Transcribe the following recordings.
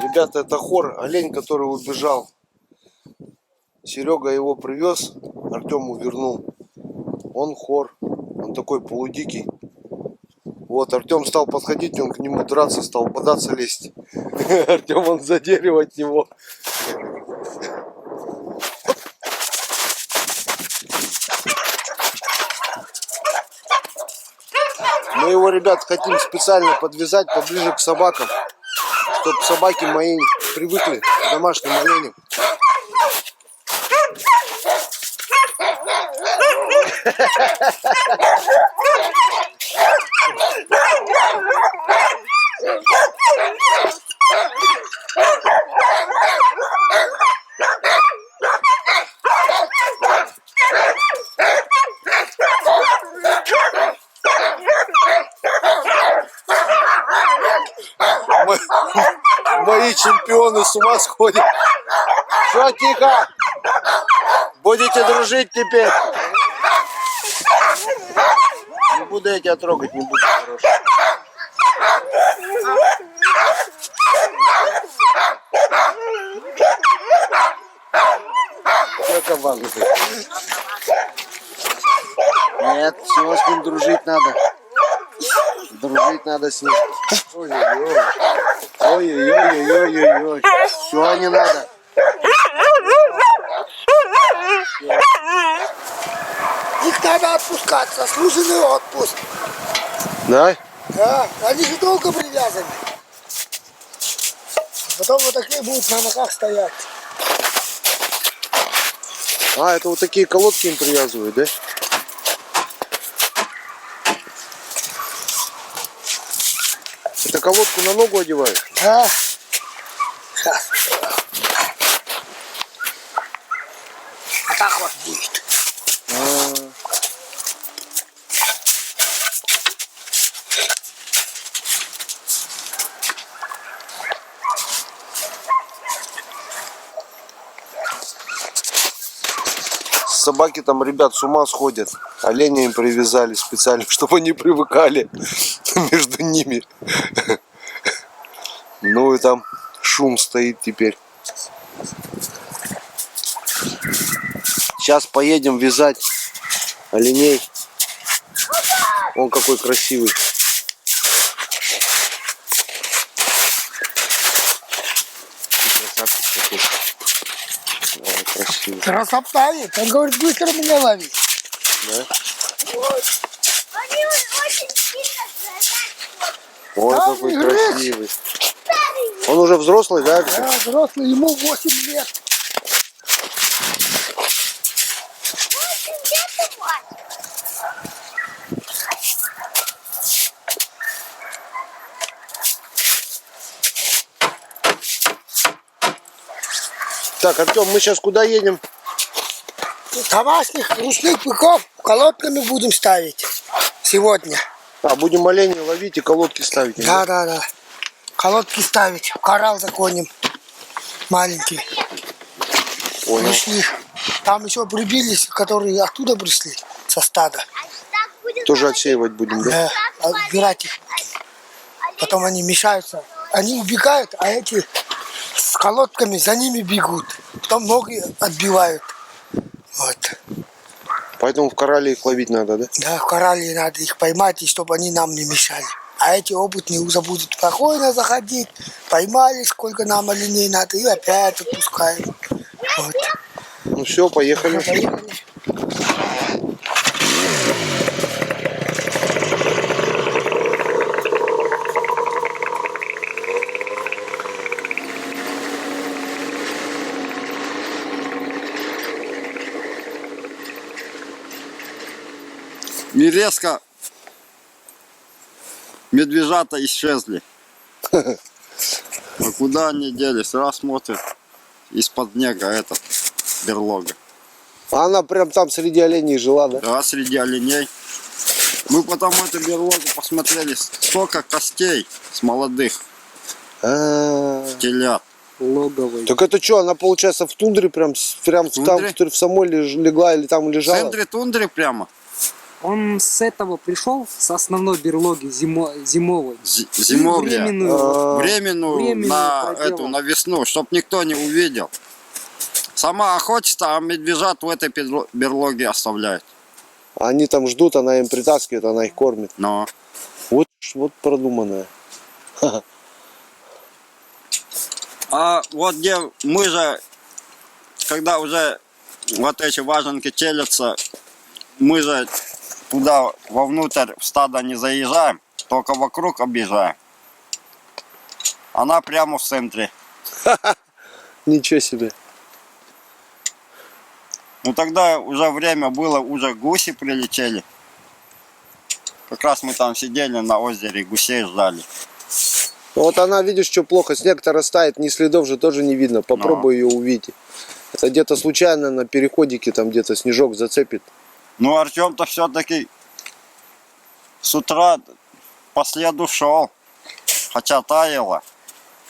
Ребята, это хор, олень, который убежал. Серега его привез, Артему вернул. Он хор, он такой полудикий. Вот, Артем стал подходить, он к нему драться стал, бодаться лезть. Артем, он за дерево от него. Мы его, ребят, хотим специально подвязать поближе к собакам, чтобы собаки мои привыкли к домашним оленям. Мои чемпионы с ума сходят. Все, тихо. Будете дружить теперь. Не буду я тебя трогать, не буду, хороший. Все, кабан. Нет, всего с ним дружить надо. Дружить надо с ним. Ой-ой-ой. Ой-ой-ой-ой-ой-ой. Все не надо. Их надо отпускать, заслуженный отпуск. Да? Да, они же долго привязаны. Потом вот такие будут на ногах стоять. А, это вот такие колодки им привязывают, да? Это колодку на ногу одеваешь? Да. Сейчас. А так вот будет. Собаки там, ребят, с ума сходят. Оленя им привязали специально, чтобы они привыкали между ними. Ну и там шум стоит теперь. Сейчас поедем вязать оленей. Он какой красивый. Красавчик такой. Ой, красивый. Красота-то, он говорит, быстро меня лови. Да? Вот. Ой, Да, какой играть. красивый. Он уже взрослый, да? Да, взрослый, ему 8 лет. Так, Артем, мы сейчас куда едем? Домашних ручных быков колодками будем ставить сегодня. А, будем оленей ловить и колодки ставить. Да, да, да. Колодки ставить, коралл загоним маленький. Понял. Ручных. Там еще прибились, которые оттуда пришли, со стада. Тоже отсеивать будем, да? Да, отбирать их. Потом они мешаются. Они убегают, а эти с колодками за ними бегут. Потом ноги отбивают. Вот. Поэтому в коралле их ловить надо, да? Да, в коралле надо их поймать, и чтобы они нам не мешали. А эти опытные уже будут спокойно заходить. Поймали, сколько нам оленей надо, и опять отпускаем. Вот. Ну все, поехали. Поехали. И резко медвежата исчезли. А куда они делись? Раз смотрит, из-под снега этот берлога. А она прям там среди оленей жила, да? Да, среди оленей. Мы потом эту берлогу посмотрели, столько костей с молодых. А, телят. Логовой. так это что, она получается в тундре прям там тундре? в самой легла или там В лежала? центре тундры прямо. Он с этого пришел, с основной берлоги зимовой. Зимовья. Временную. А, Временную на проделал. эту, на весну, чтоб никто не увидел. Сама охотится, а медвежат в этой берлоге оставляет. Они там ждут, она им притаскивает, она их кормит. Но Вот продуманная. а вот где мы же, когда уже вот эти важенки челятся, мы же туда вовнутрь в стадо не заезжаем, только вокруг объезжаем. Она прямо в центре. Ничего себе. Ну тогда уже время было, уже гуси прилетели. Как раз мы там сидели на озере, гусей ждали. Ну, вот она, видишь, что плохо, снег-то растает, ни следов же тоже не видно. Попробуй ее увидеть. Это где-то случайно на переходике, там где-то снежок зацепит. Ну Артем-то все-таки с утра по следу шел, хотя таяло.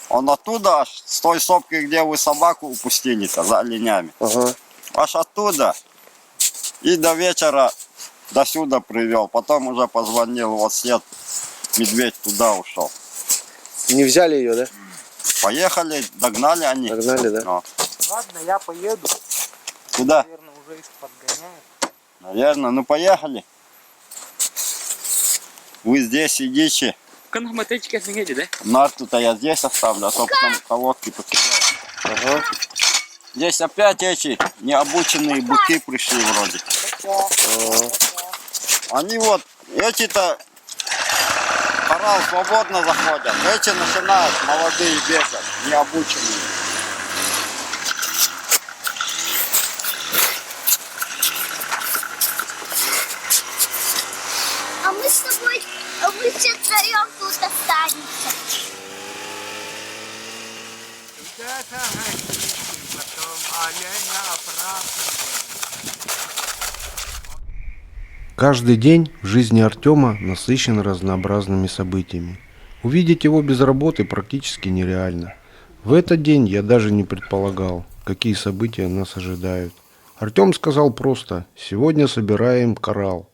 Он оттуда, аж с той сопки, где вы собаку упустили-то за оленями. Ага. Аж оттуда и до вечера до сюда привел. Потом уже позвонил, вот след, медведь туда ушел. Не взяли ее, да? Поехали, догнали они. Догнали, да? Но. Ладно, я поеду. Куда? Наверное, уже их подгоняют. Наверное, ну поехали. Вы здесь сидите. Как мотельчики отменили, да? Нарту-то я здесь оставлю, а то потом колодки потеряю. Ага. Здесь опять эти необученные быки пришли вроде. Ага. Они вот, эти-то коралл свободно заходят. Эти начинают молодые бегать, необученные. А мы с тобой, мы все втроем тут останемся. Каждый день в жизни Артема насыщен разнообразными событиями. Увидеть его без работы практически нереально. В этот день я даже не предполагал, какие события нас ожидают. Артем сказал просто: «Сегодня собираем коралл».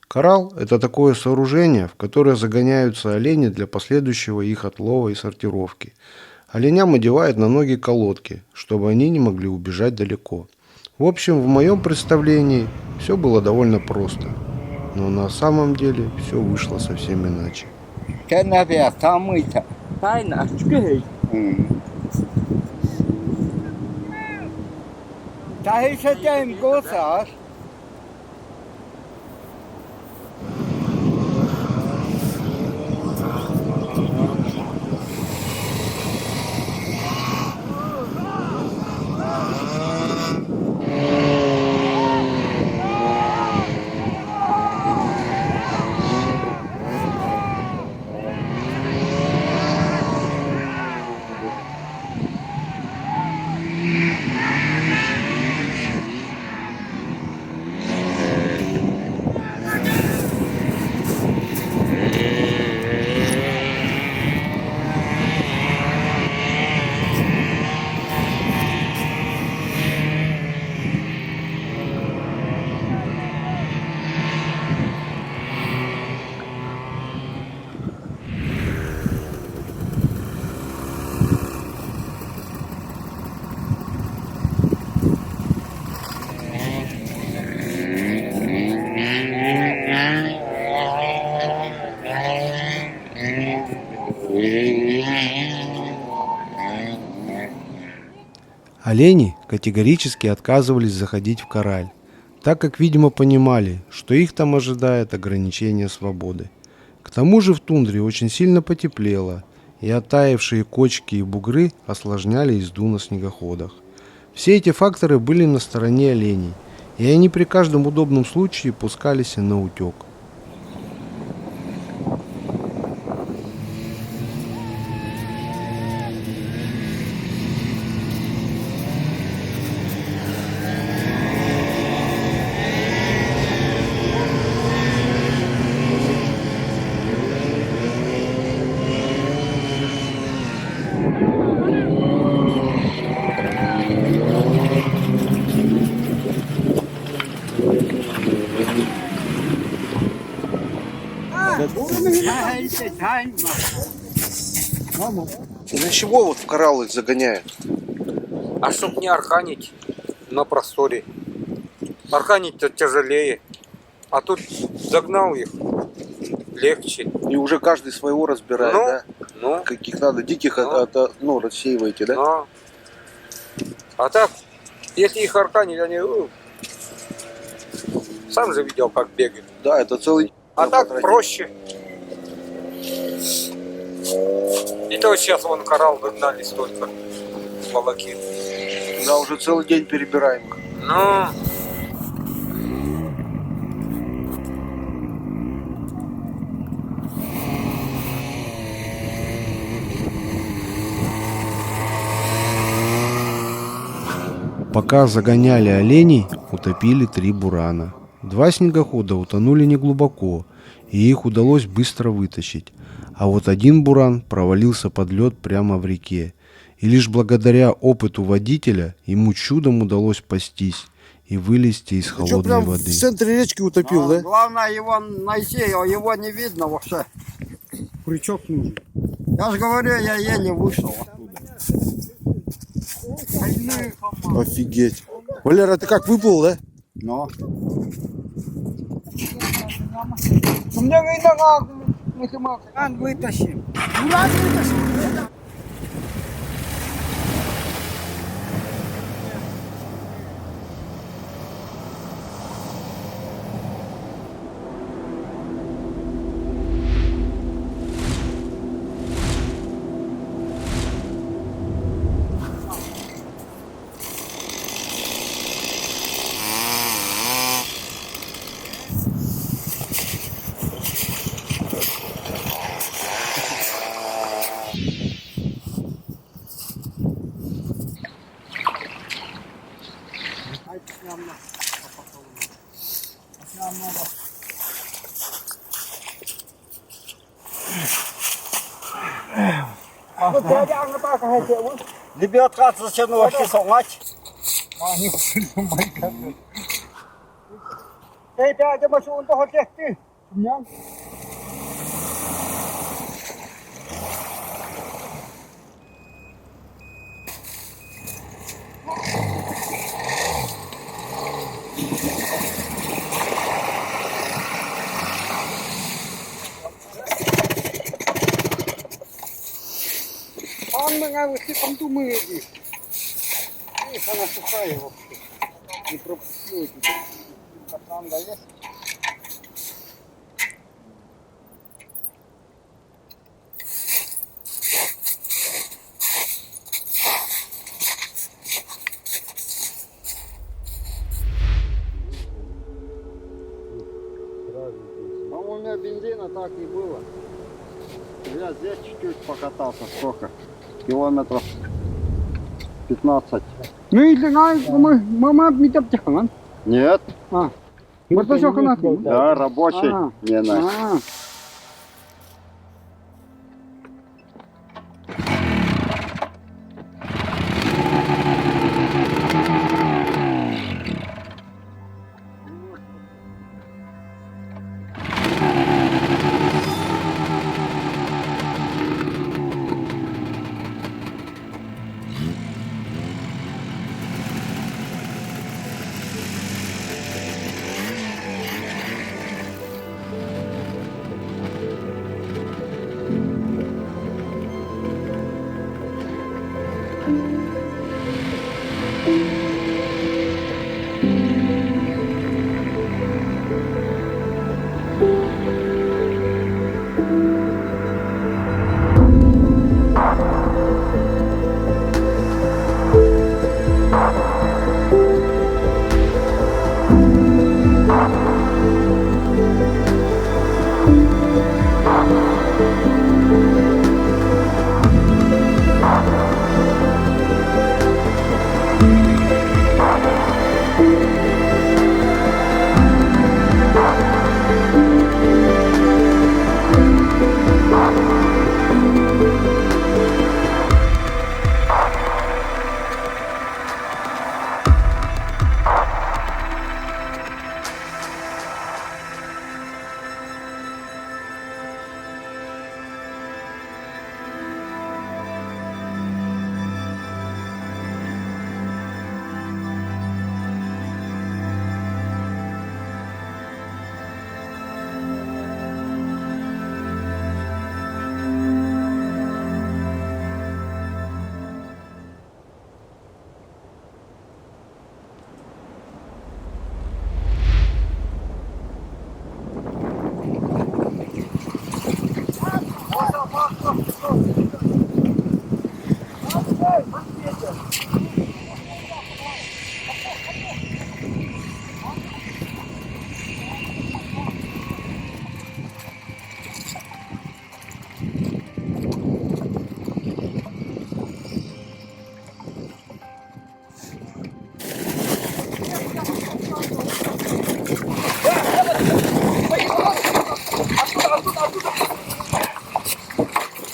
Коралл – это такое сооружение, в которое загоняются олени для последующего их отлова и сортировки. Оленям одевают на ноги колодки, чтобы они не могли убежать далеко. В общем, в моем представлении все было довольно просто. Но на самом деле все вышло совсем иначе. Тайна. Олени категорически отказывались заходить в кораль, так как, видимо, понимали, что их там ожидает ограничение свободы. К тому же в тундре очень сильно потеплело, и оттаившие кочки и бугры осложняли езду на снегоходах. Все эти факторы были на стороне оленей, и они при каждом удобном случае пускались на утек. Для чего вот в коралл их загоняют? А чтоб не арханить на просторе. Арханить-то тяжелее. А тут загнал их легче. И уже каждый своего разбирает, Ну, да? Ну, Каких надо, диких ну, рассеиваете, да? но. А так, если их арханить, они... Сам же видел, как бегают. Да, это целый... А так потратить. проще. И то сейчас вон коралл догнали столько волокит. Да, уже целый день перебираем. Ну, Пока загоняли оленей, утопили 3 бурана. 2 снегохода утонули неглубоко, и их удалось быстро вытащить. А вот один буран провалился под лед прямо в реке. И лишь благодаря опыту водителя ему чудом удалось спастись и вылезти из Что, холодной прям воды. в центре речки утопил, да? Главное его найти, его не видно вообще. Крючок нужен. Я же говорю, я еле вышел оттуда. Офигеть. Валера, ты как, выплыл, да? Но. Вытащим. Ребятка, зачем вообще салать? Ei päätä mä suun tohon tehtiin. Он нравится, там думает. Она сухая вообще. Не пропустила. Там дает. А у меня бензина так и было. Я здесь чуть-чуть покатался, сколько? Километров 15. Ну и длина, мы обметаем. Нет. Вот это все канатки. Да, рабочий. Не на.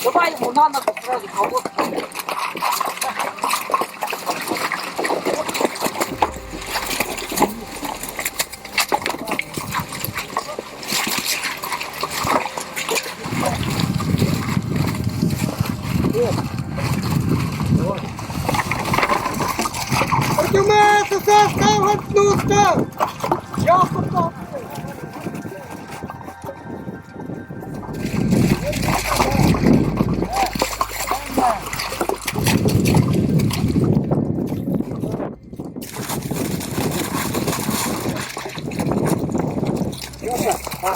Давай ему на ногу сразу колодку. Поднимается, Сашка, вот нужно! Я попал!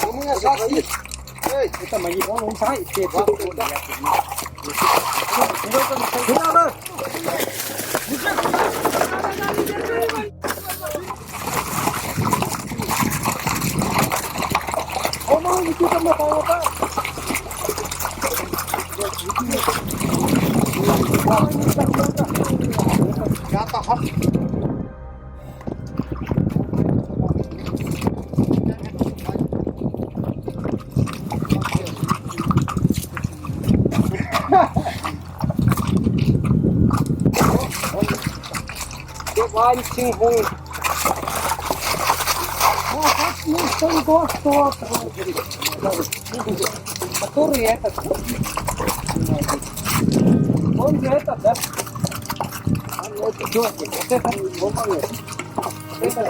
У меня сейчас есть. Это мои, он знает, что это. Давай, Сингу. Который этот? Он же этот, да? Вот это бомбовец. Это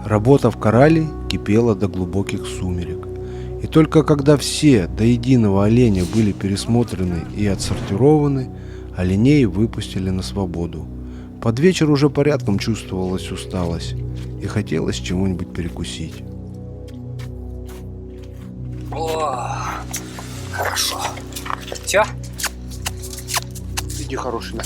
Работа в корале кипела до глубоких сумерек. И только когда все до единого оленя были пересмотрены и отсортированы, оленей выпустили на свободу. Под вечер уже порядком чувствовалась усталость и хотелось чего-нибудь перекусить. О, хорошо. Все? Иди, хороший.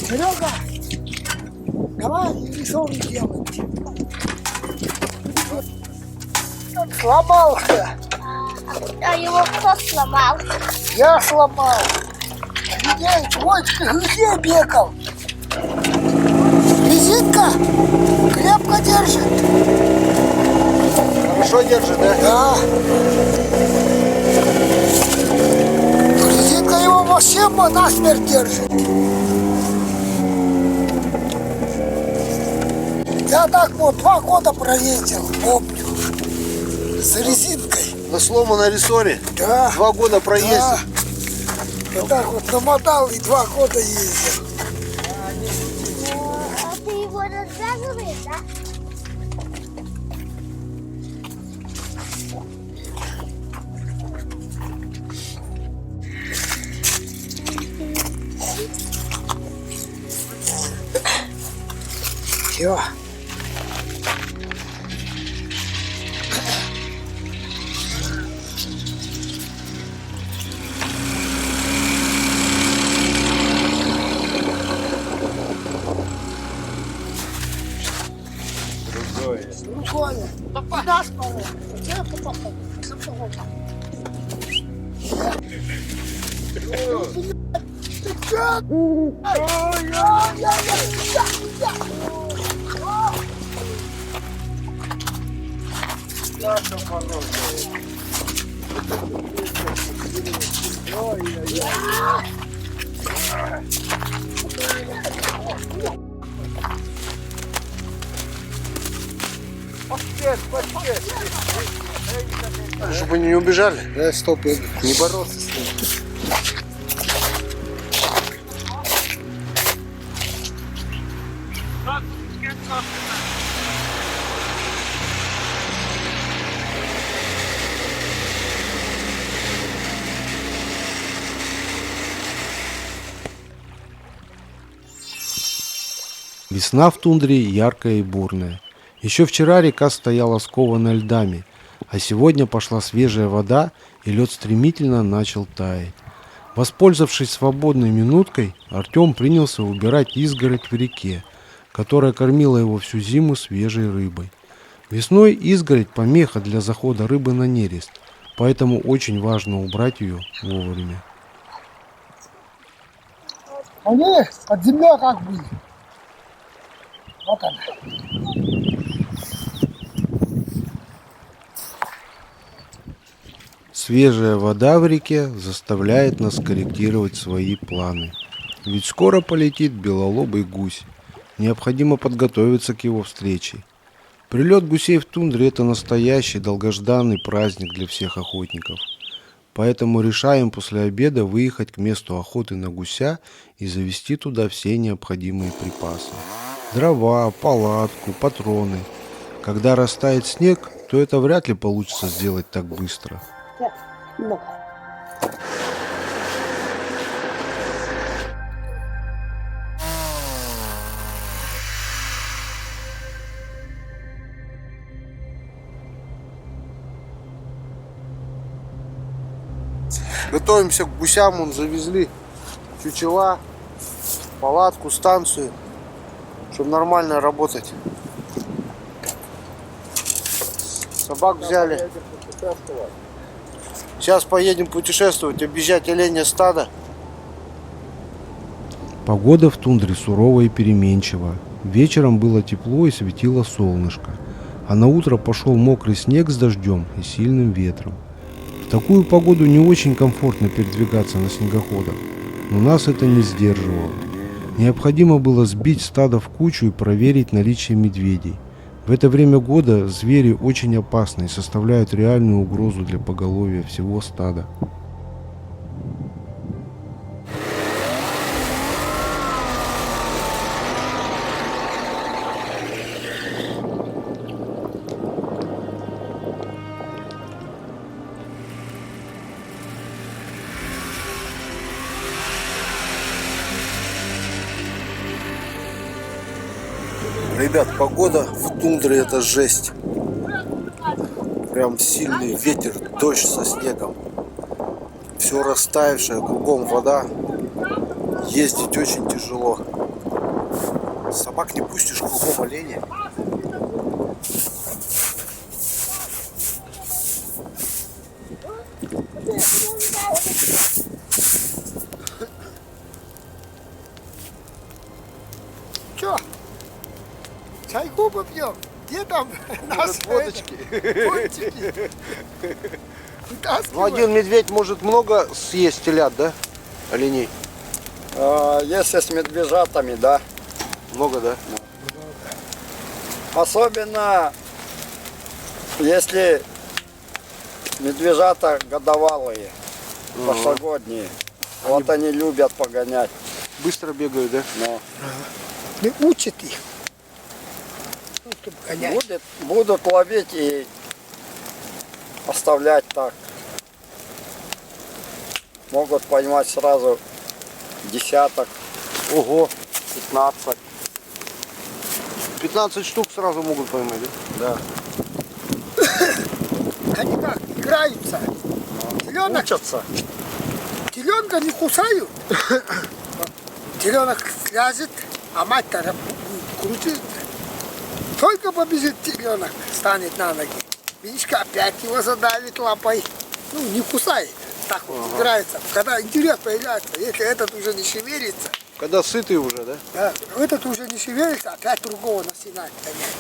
Серега, давай рисовки делать. Сломался. А его кто сломал? Я сломал. Людей, Войчка, где бегал? Резинка крепко держит. Хорошо держит, да? Да. Резинка его вообще насмерть держит. Я так вот 2 года проездил, помню. С резинкой. На сломанной рессоре. Да. 2 года проездил. Да. Вот так вот намотал и 2 года ездил. А ты его развязываешь, да? Все. Другое. Куда спору? Делай потом. Сапогом. Чтобы они не убежали. Да, стоп, Не бороться с ними. Весна в тундре яркая и бурная. Еще вчера река стояла скованная льдами, а сегодня пошла свежая вода, и лед стремительно начал таять. Воспользовавшись свободной минуткой, Артем принялся убирать изгородь в реке, которая кормила его всю зиму свежей рыбой. Весной изгородь – помеха для захода рыбы на нерест, поэтому очень важно убрать ее вовремя. Они под землей как бы. Вот она. Свежая вода в реке заставляет нас корректировать свои планы. Ведь скоро полетит белолобый гусь. Необходимо подготовиться к его встрече. Прилет гусей в тундре – это настоящий долгожданный праздник для всех охотников. Поэтому решаем после обеда выехать к месту охоты на гуся и завезти туда все необходимые припасы. Дрова, палатку, патроны. Когда растает снег, то это вряд ли получится сделать так быстро. Готовимся к гусям, он завезли чучела, палатку, станцию, чтобы нормально работать. Собак взяли. Сейчас поедем путешествовать, объезжать оленя стадо. Погода в тундре суровая и переменчива. Вечером было тепло и светило солнышко, а на утро пошел мокрый снег с дождем и сильным ветром. В такую погоду не очень комфортно передвигаться на снегоходах, но нас это не сдерживало. Необходимо было сбить стадо в кучу и проверить наличие медведей. В это время года звери очень опасны и составляют реальную угрозу для поголовья всего стада. Ребят, погода в тундре это жесть. Прям сильный ветер, дождь со снегом. Все растаявшее, кругом вода. Ездить очень тяжело. Собак не пустишь, кругом олени. Чё? Чайку попьем? Где там нас водочки. пончики? Ну, один медведь может много съесть телят, да? Оленей? Если с медвежатами, да. Много, да? Особенно если медвежата годовалые, прошлогодние. Вот они любят погонять. Быстро бегают, да? Но Мы учат их. Ну, чтобы гонять. будут ловить и оставлять так. Могут поймать сразу десяток, Ого, 15. 15 штук сразу могут поймать, да? Да. Они как, играются. Теленок, Учатся. теленка не кусают. Теленок ляжет, а мать-то крутит. Только побежит теленок, станет на ноги. Видишь, опять его задавит лапой. Ну, не кусает. Так вот играется. Когда интерес появляется, если этот уже не шевелится, Когда сытый уже, да? да, этот уже не шевелится, опять другого начинает гонять.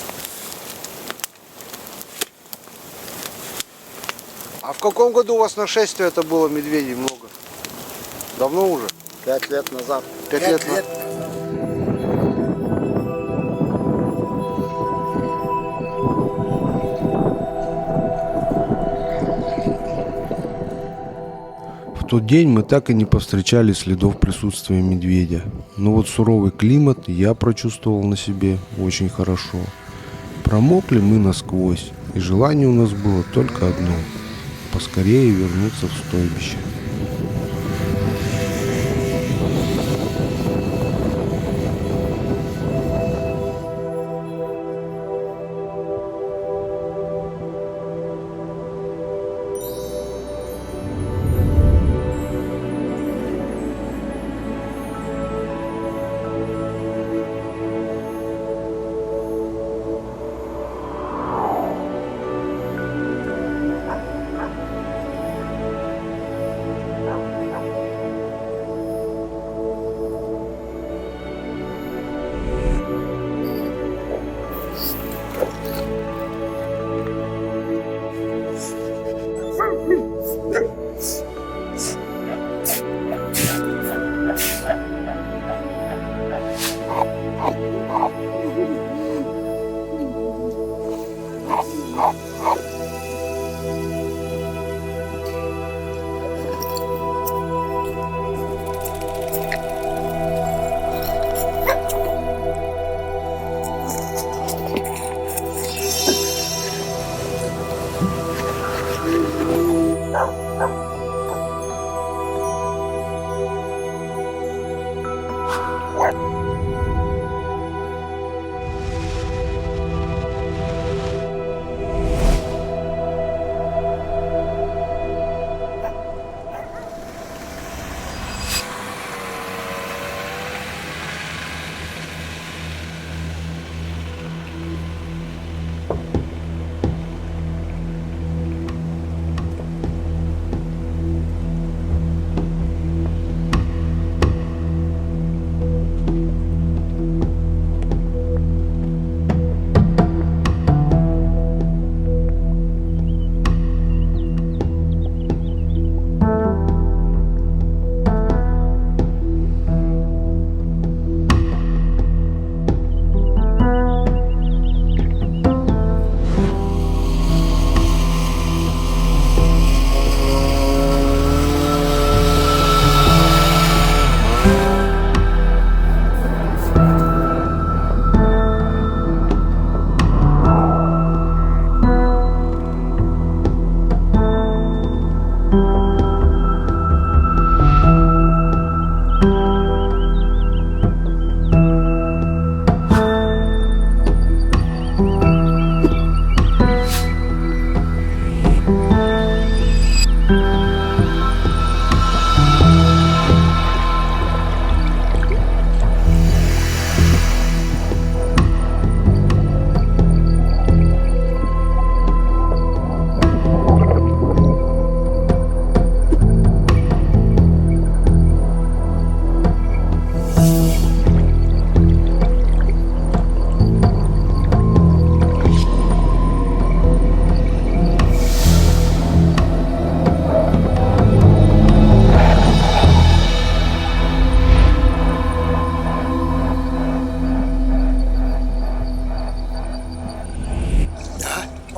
А в каком году у вас нашествие это было медведей много? Давно уже? 5 лет назад. 5 лет назад? В тот день мы так и не повстречали следов присутствия медведя. Но вот суровый климат я прочувствовал на себе очень хорошо. Промокли мы насквозь, и желание у нас было только одно – поскорее вернуться в стойбище.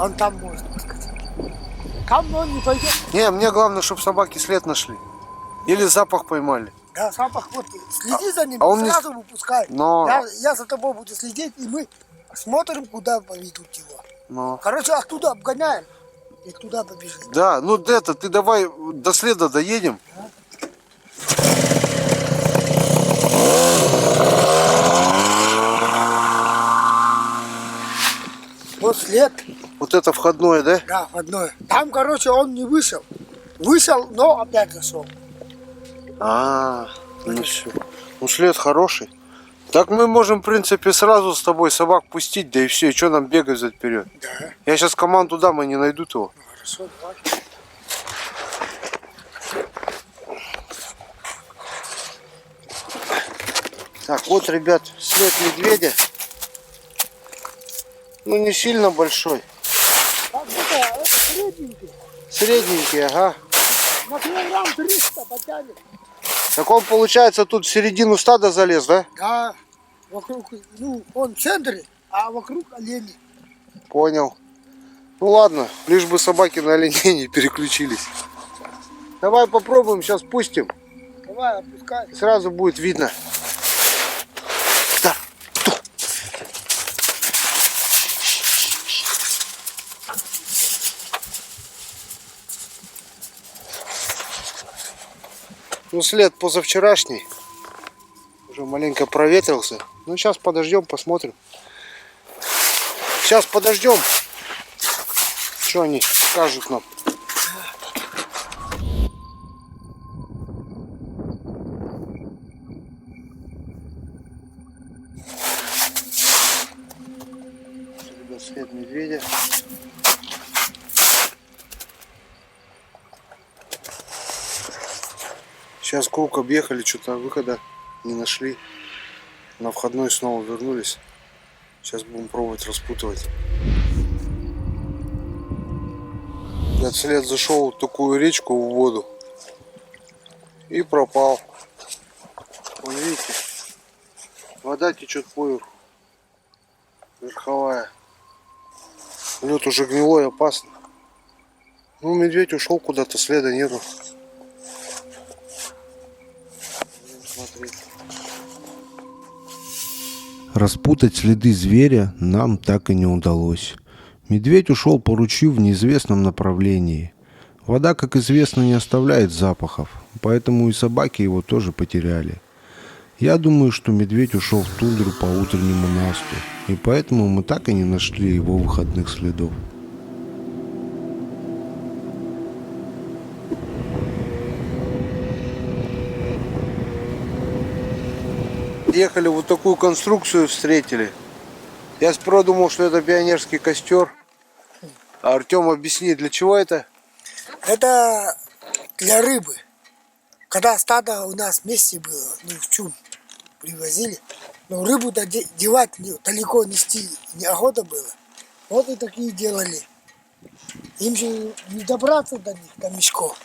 Он там может искать. Там он не пойдет. Не, мне главное, чтобы собаки след нашли. Или запах поймали. Да, запах, вот, следи за ним, а он не- сразу выпускай. Но- Я за тобой буду следить, и мы смотрим, куда поведут его. Ну. Короче, оттуда обгоняем, и туда побежит. Да, ну это, ты давай до следа доедем. Вот след, Вот это входное, да? да, в одной. Там, короче, он не вышел. Вышел, но опять зашел. Ну все. Ну след хороший. Так мы можем, в принципе, сразу с тобой собак пустить, да и все, и что нам бегать за вперед? Да, Я сейчас команду дам, и не найдут его. хорошо, давай. Так, вот, ребят, след медведя. Ну, не сильно большой. Так, это средненький. Средненький, ага. На килограмм 300 потянет. Так он, получается, тут в середину стада залез, да? Да, вокруг, ну, он в центре, а вокруг олени. Понял. Ну ладно, лишь бы собаки на оленей не переключились. Давай попробуем, сейчас пустим. Давай, опускай. Сразу будет видно. Да. Ну, след позавчерашний. Уже маленько проветрился. Ну, сейчас подождем, посмотрим. Сейчас подождем. Что они скажут нам. Ребят, след медведя. Сейчас круг объехали, что-то выхода не нашли. На входной снова вернулись. Сейчас будем пробовать распутывать. Этот след зашел в такую речку в воду и пропал. Вон, видите, вода течет поверху, верховая. Лед уже гнилой, опасно. Ну, медведь ушел куда-то, следа нету. Смотри. Распутать следы зверя нам так и не удалось. Медведь ушел по ручью в неизвестном направлении. Вода, как известно, не оставляет запахов, поэтому и собаки его тоже потеряли. Я думаю, что медведь ушел в тундру по утреннему насту, и поэтому мы так и не нашли его выходных следов. Ехали, вот такую конструкцию встретили. Я сперва думал, что это пионерский костер. А Артем, объясни, для чего это? Это для рыбы. Когда стадо у нас вместе было, ну, в чум привозили, но рыбу девать далеко нести неохота было. Вот и такие делали. Им же не добраться до них, до мешков.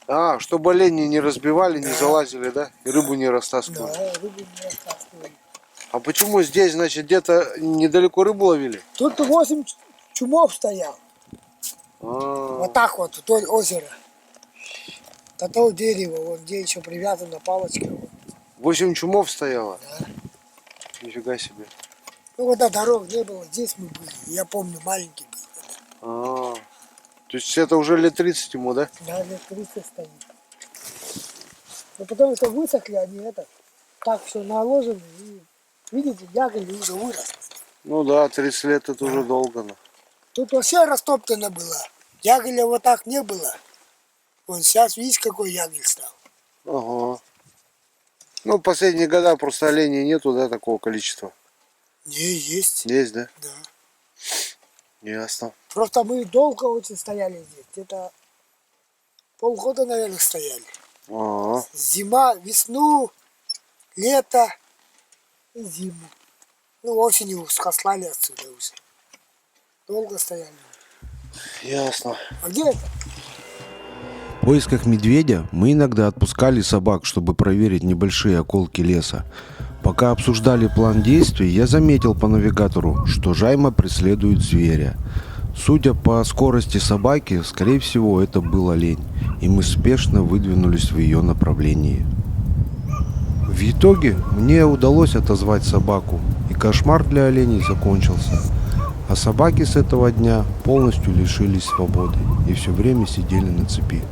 А, чтобы олени не разбивали, не залазили, да? И рыбу не Да, растаскивали. рыбу не растаскивали. А почему здесь, значит, где-то недалеко рыбу ловили? Тут 8 чумов стоял. А, Вот так вот, вдоль озера. До того дерева, вот где еще привязана палочка. Вот. 8 чумов стояло? Да. Нифига себе. Ну, когда дорог не было, здесь мы были. Я помню, маленький был. А, то есть это уже лет 30 ему, да? Да, лет 30 стоит. Но потом это высохли, они это, так все наложены. И, видите, ягоды уже выросли. Ну да, 30 лет это уже долго. Ну. Тут вообще растоптано было. Яголя вот так не было. Вон сейчас, видите, какой ягель стал. Ага. Ну, в последние года просто оленей нету, да, такого количества. Не, есть. Есть, да? Да. Ясно. Просто мы долго очень стояли здесь. Где-то полгода, наверное, стояли. Ага. Зима, весну, лето и зиму. Ну, осенью скослали отсюда уже. Долго стояли. Ясно. А где это? В поисках медведя мы иногда отпускали собак, чтобы проверить небольшие околки леса. Пока обсуждали план действий, я заметил по навигатору, что Жайма преследует зверя. Судя по скорости собаки, скорее всего, это был олень, и мы спешно выдвинулись в ее направлении. В итоге мне удалось отозвать собаку, и кошмар для оленей закончился. А собаки с этого дня полностью лишились свободы и все время сидели на цепи.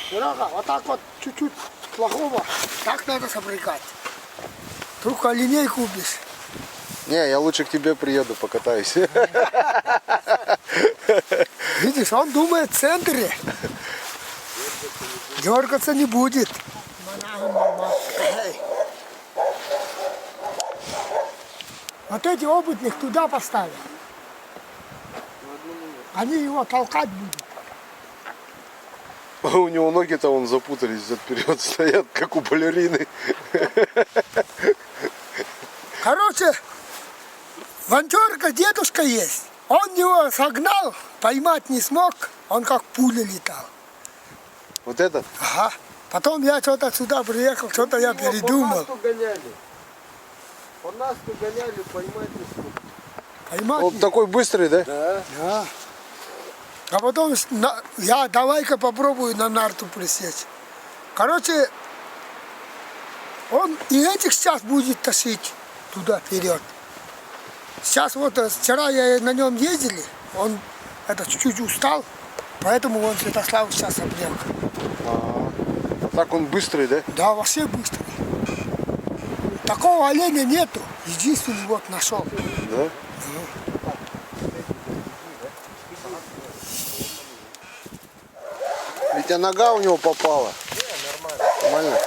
Серега, вот так вот чуть-чуть плохого, так надо сопрягать. Только оленей купишь. Не, я лучше к тебе приеду, покатаюсь. Видишь, он думает в центре. Дергаться не будет. Вот эти опытных туда поставят. Они его толкать будут. У него ноги-то вон запутались, взад-вперед стоят, как у балерины. Короче, Ванчорка дедушка есть. Он его согнал, поймать не смог, он как пуля летал. Вот этот? Ага. Потом я что-то сюда приехал, что-то я передумал. По нас гоняли, поймать не смог. Поймать Он не- такой быстрый, да? Да. А потом я давай-ка попробую на нарту присесть. Короче, он и этих сейчас будет тащить туда вперед. Сейчас вот вчера я на нем ездили, он чуть-чуть устал, поэтому он Святослав сейчас облег. Так он быстрый, да? Да, вообще быстрый. Такого оленя нету. Единственный вот нашел. Да? Ведь нога у него попала. Нормально.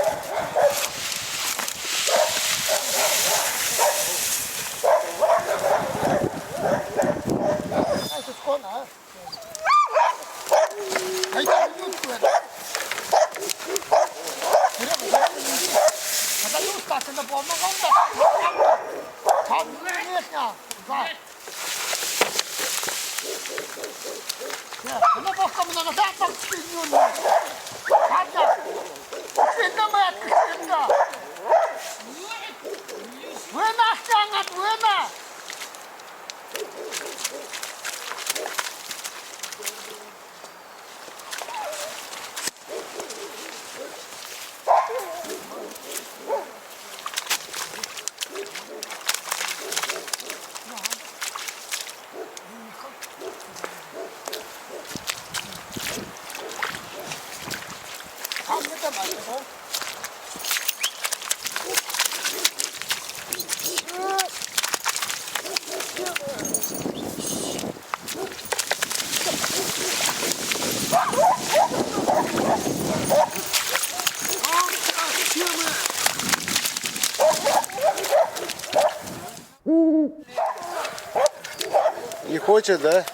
Не хочет, да?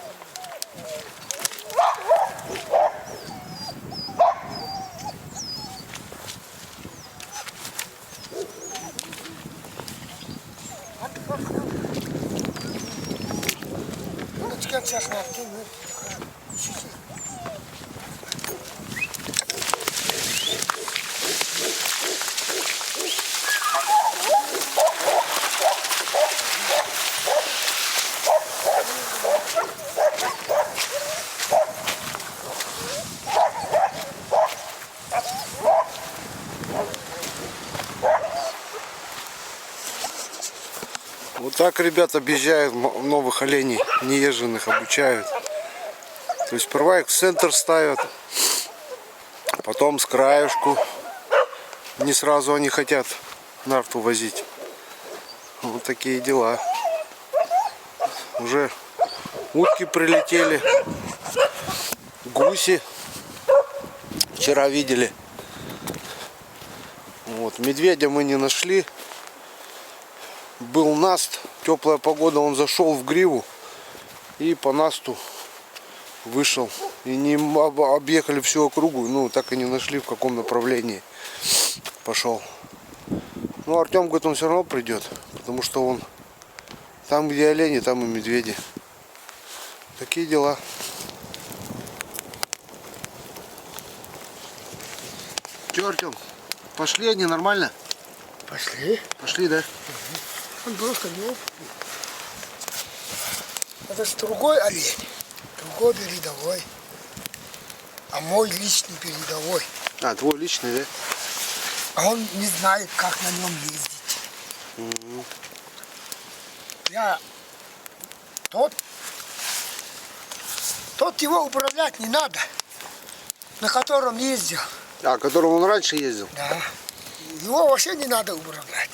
Вот так ребята объезжают новых оленей, неезженных обучают. То есть сперва их в центр ставят, потом с краешку. Не сразу они хотят нарту возить. Вот такие дела. Уже утки прилетели, гуси. Вчера видели. Вот, медведя мы не нашли. Был наст, теплая погода, он зашел в гриву и по насту вышел. И не объехали всю округу, ну так и не нашли, в каком направлении пошел. Ну Артем говорит, он все равно придет, потому что он там, где олени, там и медведи. Такие дела. Че, Артем, пошли они нормально? Пошли. Пошли, да? Он просто неопытный. Это же другой олень, другой передовой. А мой личный передовой. А, твой личный, да? А он не знает, как на нем ездить. Я тот его управлять не надо, на котором ездил. А, которым он раньше ездил? Да. Его вообще не надо управлять.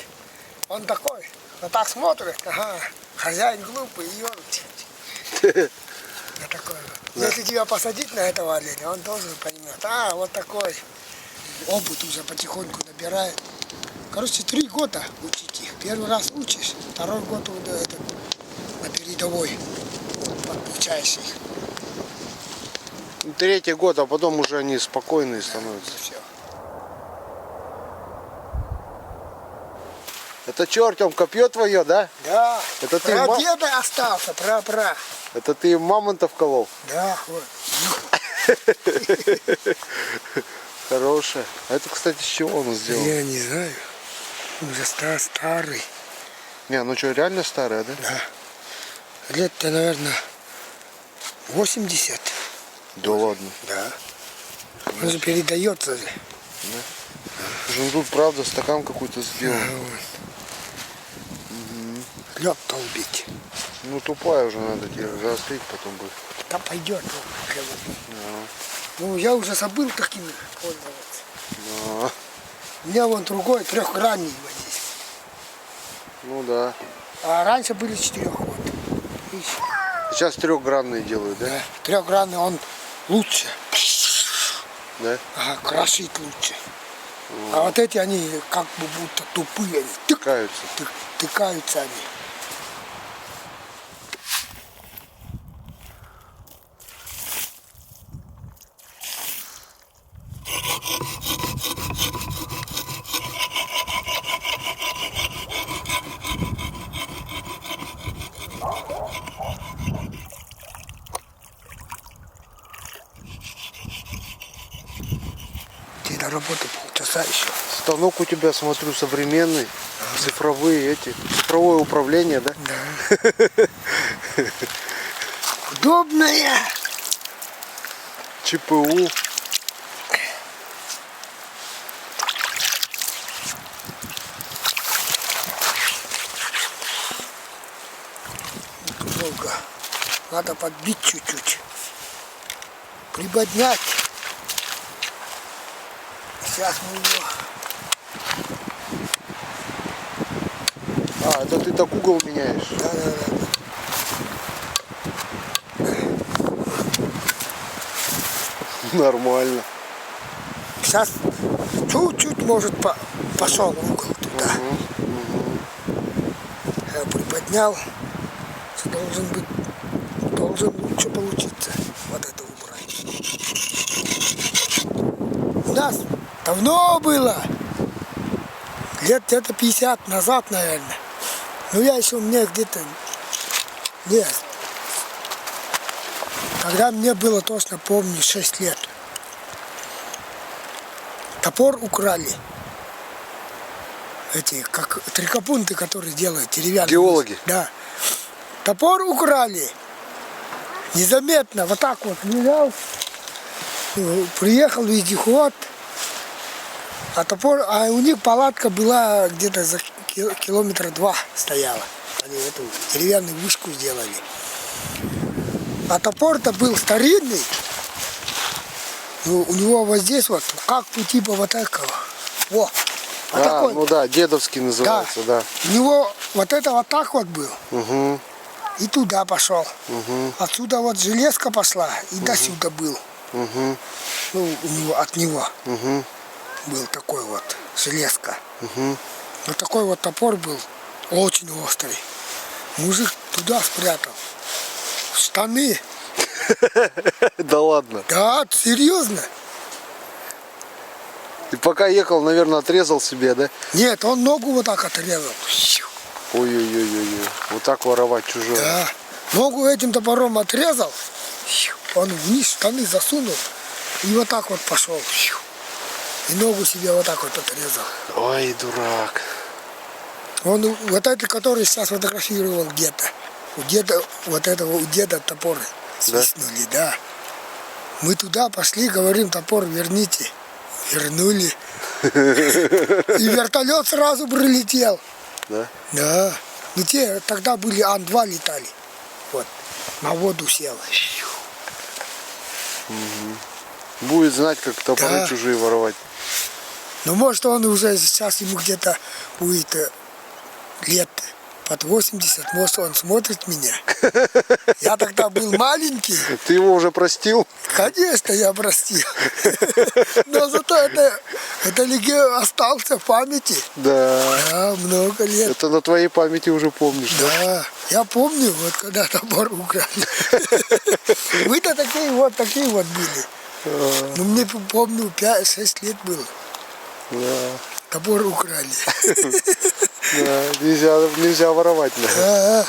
Он такой, вот так смотрит, ага, хозяин глупый, ерничает. Я такой. Да. Если тебя посадить на этого оленя, он должен понимать, вот такой. Опыт уже потихоньку набирает. Короче, 3 года учить их. Первый раз учишь, второй год на передовой подключаешь их. 3-й год, а потом уже они спокойные становятся. Все. Это что, Артем, копье твое, да? Да. Это ты про деда остался, про. Это ты им мамонтов колол? Да, вот. Хорошая. А это, кстати, с чего он сделал? Я не знаю. Уже старый. Не, ну что, реально старая, да? Да. Лет-то, наверное, 80. Да ладно. Да. Он же передается же. Слушай, ну тут правда стакан какой-то сделан. Лед толбить. Ну тупая уже, надо тебе заострить потом будет. Да пойдет. Ну, я уже забыл такими пользоваться. А, У меня вон другой трехгранный вот здесь. ну да. А раньше были 4 вот. Видишь? Сейчас трехгранные делают, да? Да. Трехгранный он лучше. Да? Ага, крошит лучше. А вот эти они как бы будто тупые. Они Каются. тыкаются они. Тебе до работы полчаса еще. Станок у тебя, смотрю, современный. Цифровые эти. Цифровое управление, да? Удобная. ЧПУ. Долго. Надо подбить чуть-чуть. Приподнять. Сейчас мы его... А, это ты так угол меняешь. Да. Нормально. Сейчас чуть-чуть, может, пошел угол туда. Я приподнял. Должен лучше получиться. Вот это убрать. У нас давно было. Лет где-то 50 назад, наверное. Но я еще мне где-то... Нет. Когда мне было, точно помню, 6 лет. Топор украли. Эти, как трикопунты, которые делают, деревянные. Геологи. Да. Топор украли. Незаметно, вот так вот лежал. Приехал вездеход. А топор, а у них палатка была где-то за километра 2 стояла. Они эту деревянную вышку сделали. А топор-то был старинный. Ну, у него вот здесь вот, как у типа вот такого. Во. Вот такой. Ну да, дедовский называется, да. У него вот это вот так вот был. Угу. И туда пошел. Угу. Отсюда вот железка пошла и до сюда был. Угу. Ну, у него, от него Угу. был такой вот железка. Угу. Вот такой вот топор был, очень острый. Мужик туда спрятал. В штаны. Да ладно. Да, серьезно. И пока ехал, наверное, отрезал себе, да? Нет, он ногу вот так отрезал. Ой-ой-ой-ой. Вот так воровать чужое. Да. Ногу этим топором отрезал. Он вниз штаны засунул. И вот так вот пошел. И ногу себе вот так вот отрезал. Ой, дурак. Он вот это, который сейчас фотографировал где-то. У деда, вот этого, у деда топор свистнули, да. Мы туда пошли, говорим, топор верните. Вернули. И вертолет сразу прилетел. Да? Да. Ну те тогда были Ан-2 летали. Вот. На воду сел. Будет знать, как топоры Да. чужие воровать. Ну может он уже сейчас ему где-то будет лет под 80, может он смотрит меня. Я тогда был маленький. Ты его уже простил? Конечно, я простил. Но зато это легенда остался в памяти. Да. Да, много лет. Это на твоей памяти уже помнишь, да? Да, я помню, вот когда топор украли. Вы-то такие вот были. Ну мне, помню, 5-6 лет было. Да. Топор украли. Да. Нельзя воровать. Да. Да.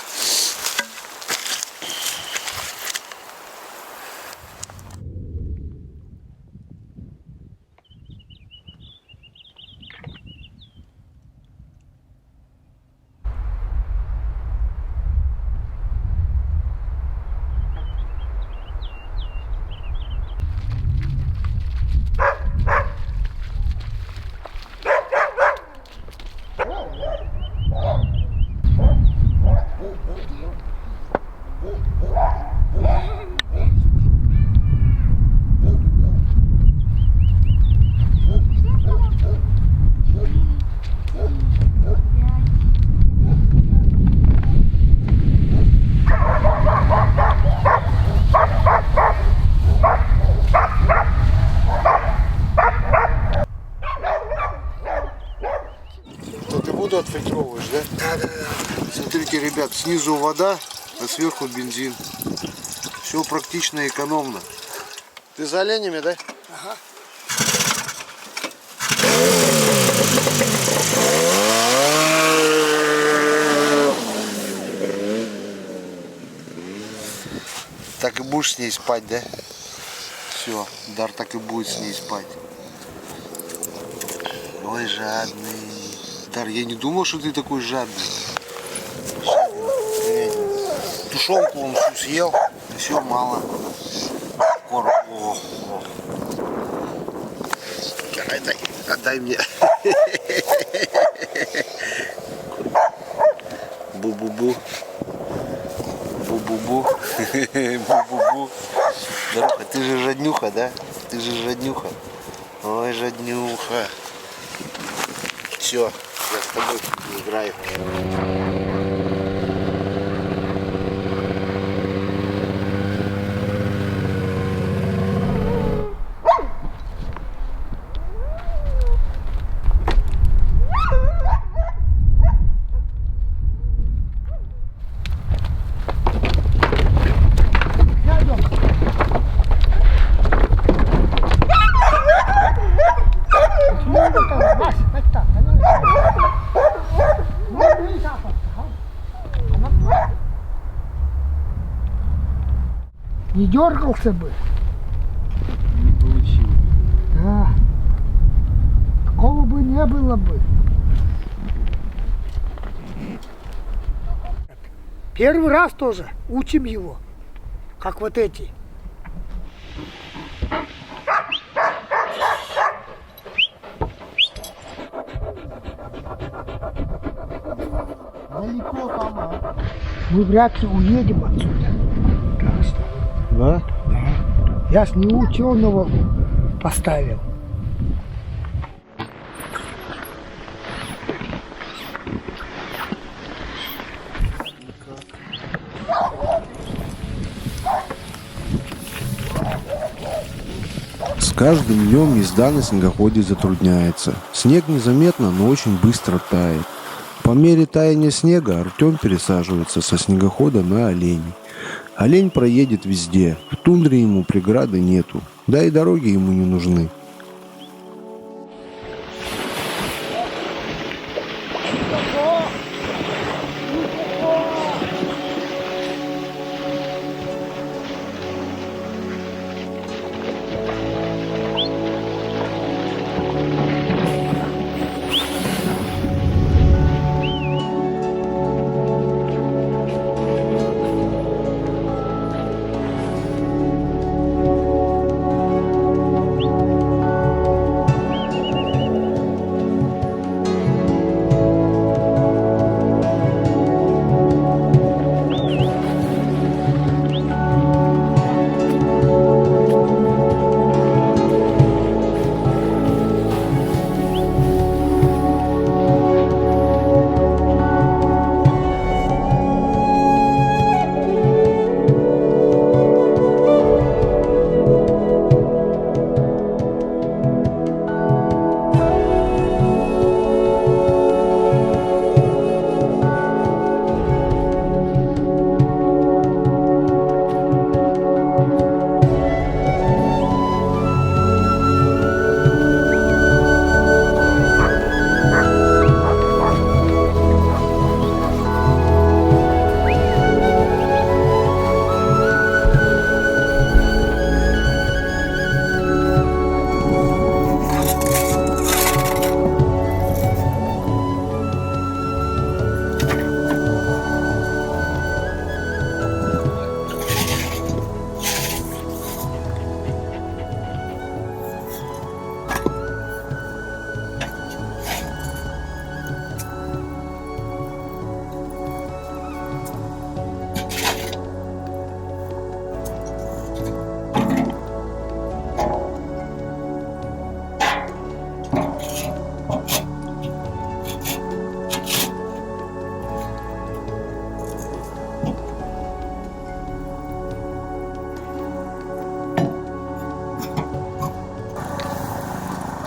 Смотрите, ребят, снизу вода, а сверху бензин. Все практично и экономно. Ты за оленями, да? Ага. Так и будешь с ней спать, да? Все, Дар так и будет с ней спать. Ой, жадный. Дар, я не думал, что ты такой жадный. Тушенку он всю съел, и все мало. Корм. О. Отдай мне. Бу-бу-бу. Бу-бу-бу. Бу-бу-бу. Даруха, ты же жаднюха, да? Ты же жаднюха. Ой, жаднюха. Все, я с тобой играю. Не дергался бы. Не получилось. Да. Такого бы не было бы. Первый раз тоже учим его, как вот эти. Далеко там, а? Мы вряд ли уедем отсюда. Так что, Да? я ж не ученого поставил. С каждым днем езда на снегоходе затрудняется. Снег незаметно, но очень быстро тает. По мере таяния снега Артем пересаживается со снегохода на оленей. Олень проедет везде, в тундре ему преграды нету, да и дороги ему не нужны.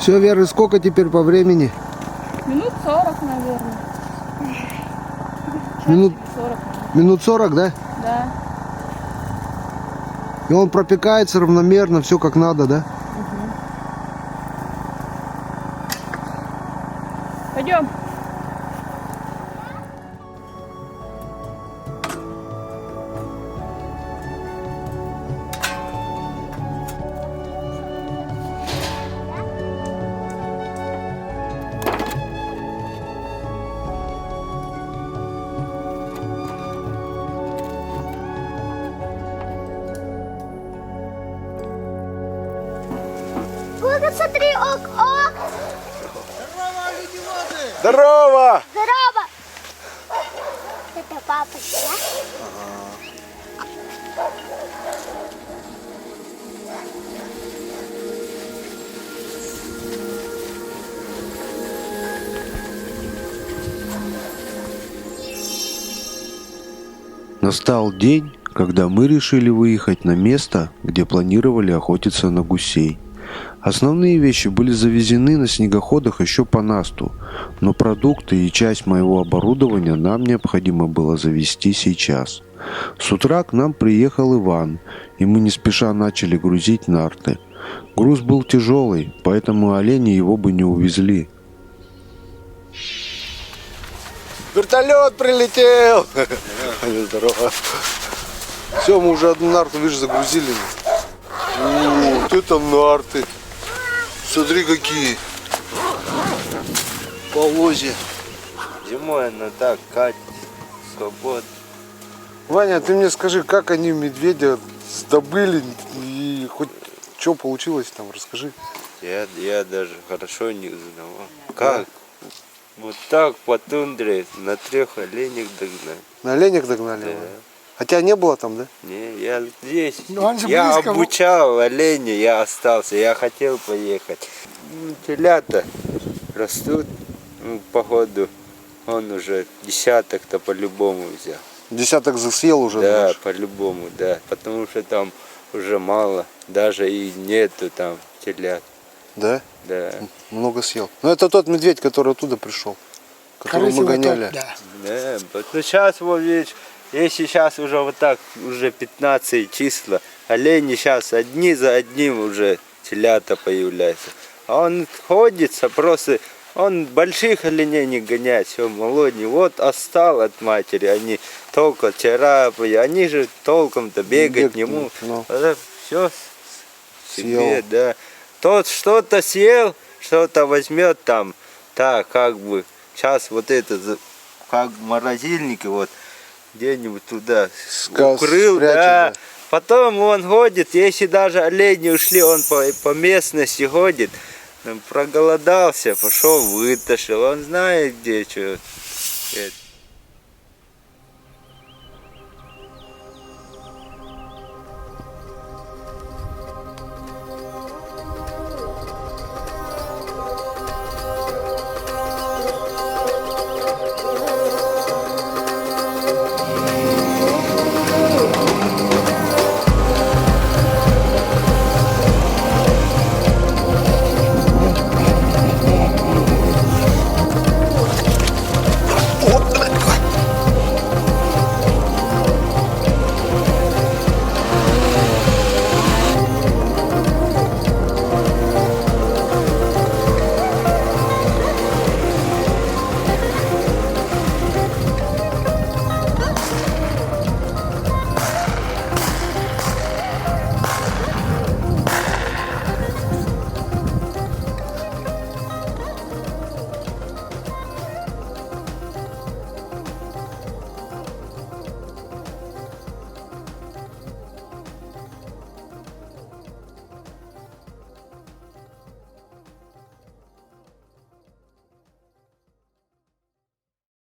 Все, Вера, сколько теперь по времени? Минут 40, наверное. Минут, 40. минут 40, да? Да. И он пропекается равномерно, все как надо, да? Пойдем. Вот смотри, ок, ок. Здорово! Здорово. Это папочка, да? Настал день, когда мы решили выехать на место, где планировали охотиться на гусей. Основные вещи были завезены на снегоходах еще по Насту, но продукты и часть моего оборудования нам необходимо было завезти сейчас. С утра к нам приехал Иван, и мы не спеша начали грузить нарты. Груз был тяжелый, поэтому олени его бы не увезли. Вертолет прилетел! Здорово. Все, мы уже одну нарту, видишь, загрузили. О, вот это нарты. Смотри, какие. Полозья. Зимой она так катит, свободно. Ваня, ты мне скажи, как они медведя добыли и хоть что получилось там, расскажи. Я даже хорошо не узнавал. Как? Вот так по тундре на 3 оленях догнать. На оленях догнали? Да. его? А тебя не было там, да? Не, я здесь. Ну, он же Я близко, обучал оленя, я остался, я хотел поехать. Телята растут, походу, он уже десяток-то по-любому взял. Десяток съел уже? Да, думаешь? по-любому, да. Потому что там уже мало, даже и нету там телят. Да? Да. Много съел. Ну это тот медведь, который оттуда пришел, которого мы гоняли. Да. Да, ну сейчас вот видишь, если сейчас уже вот так, уже 15 числа, олени сейчас одни за одним уже телята появляются. А он ходится просто, он больших оленей не гоняет, все молодни. Вот отстал от матери, они только царапали, они же толком-то бегать не могут. Ну. Все себе, Съел. да. Тот что-то съел, что-то возьмет там, так как бы, сейчас вот это, как в морозильнике, вот, где-нибудь туда укрыл, спрячет, да. да. Потом он ходит, если даже олени ушли, он по местности ходит, проголодался, пошел, вытащил, он знает где что. Это.